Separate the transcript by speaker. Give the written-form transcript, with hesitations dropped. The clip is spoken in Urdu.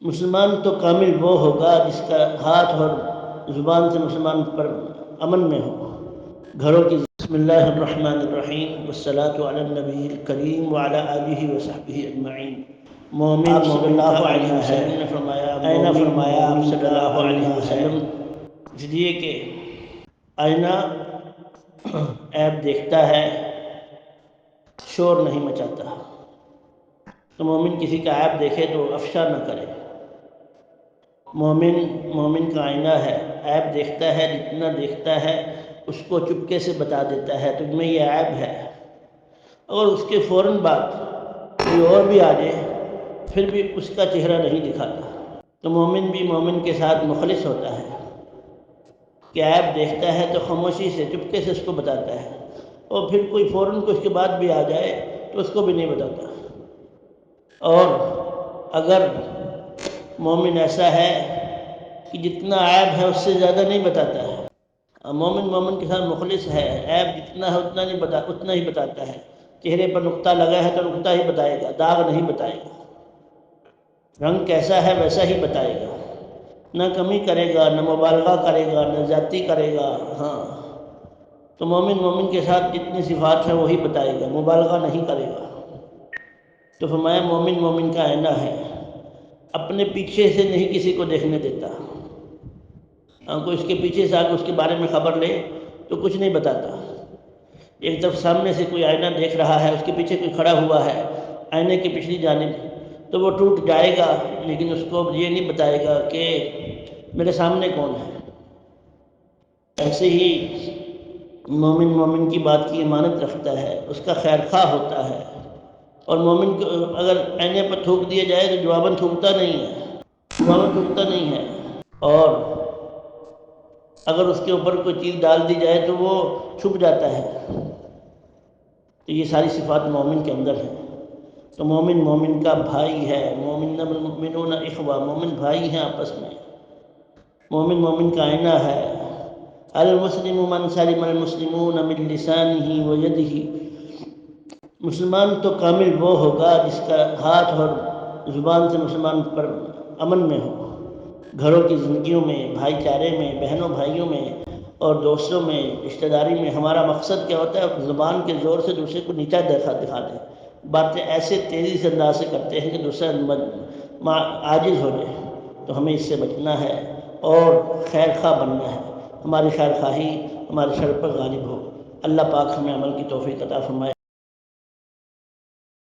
Speaker 1: مسلمان تو کامل وہ ہوگا جس کا ہاتھ اور زبان سے مسلمان پر امن میں ہو۔ گھروں کی بسم اللہ الرحمن الرحیم والصلاة علی النبی الکریم وعلی آلہ وصحبہ اجمعین۔ مومن آپ صلی اللہ علیہ وسلم نے فرمایا، آئینہ فرمایا آپ صلی اللہ علیہ وسلم، اس لیے کہ آئینہ عیب دیکھتا ہے، شور نہیں مچاتا۔ تو مومن کسی کا عیب دیکھے تو افشا نہ کرے۔ مومن کا آئینہ ہے، عیب دیکھتا ہے، جتنا دیکھتا ہے اس کو چپکے سے بتا دیتا ہے تجھ میں یہ عیب ہے، اور اس کے فوراً بعد کوئی اور بھی آ جائے پھر بھی اس کا چہرہ نہیں دکھاتا۔ تو مومن بھی مومن کے ساتھ مخلص ہوتا ہے کہ عیب دیکھتا ہے تو خاموشی سے چپکے سے اس کو بتاتا ہے، اور پھر کوئی فوراً اس کے بعد بھی آ جائے تو اس کو بھی نہیں بتاتا۔ اور اگر مومن ایسا ہے کہ جتنا عیب ہے اس سے زیادہ نہیں بتاتا ہے، مومن کے ساتھ مخلص ہے، عیب جتنا ہے اتنا ہی بتاتا ہے۔ چہرے پر نقطہ لگا ہے تو نقطہ ہی بتائے گا، داغ نہیں بتائے گا۔ رنگ کیسا ہے ویسا ہی بتائے گا، نہ کمی کرے گا، نہ مبالغہ کرے گا، نہ زیادتی کرے گا۔ ہاں، تو مومن کے ساتھ جتنی صفات ہے وہی بتائے گا، مبالغہ نہیں کرے گا۔ تو فرمایا مومن کا آئینہ ہے، اپنے پیچھے سے نہیں کسی کو دیکھنے دیتا۔ کوئی اس کے پیچھے سے آگے اس کے بارے میں خبر لے تو کچھ نہیں بتاتا۔ ایک طرف سامنے سے کوئی آئینہ دیکھ رہا ہے، اس کے پیچھے کوئی کھڑا ہوا ہے آئینے کی پچھلی جانب، تو وہ ٹوٹ جائے گا لیکن اس کو یہ نہیں بتائے گا کہ میرے سامنے کون ہے۔ ایسے ہی مومن کی بات کی امانت رکھتا ہے، اس کا خیر خواہ ہوتا ہے، اور مومن کو اگر آئینے پر تھوک دیا جائے تو جواباً تھوکتا نہیں ہے، اور اگر اس کے اوپر کوئی چیز ڈال دی جائے تو وہ چھپ جاتا ہے۔ تو یہ ساری صفات مومن کے اندر ہیں۔ تو مومن کا بھائی ہے، مومنون اخوہ، مومن بھائی ہیں آپس میں۔ مومن کا آئینہ ہے۔ المسلم من سلم المسلمون من لسانہ ویدہ، مسلمان تو کامل وہ ہوگا جس کا ہاتھ اور زبان سے مسلمان پر امن میں ہو۔ گھروں کی زندگیوں میں، بھائی چارے میں، بہنوں بھائیوں میں اور دوستوں میں، رشتہ داری میں ہمارا مقصد کیا ہوتا ہے؟ زبان کے زور سے دوسرے کو نیچا دکھا دیں، باتیں ایسے تیزی سے انداز سے کرتے ہیں کہ دوسرا عاجز ہو جائے۔ تو ہمیں اس سے بچنا ہے اور خیر خواہ بننا ہے، ہماری خیر خواہی ہمارے سر پر غالب ہو۔ اللہ پاک ہمیں عمل کی توفیق عطا فرمائے۔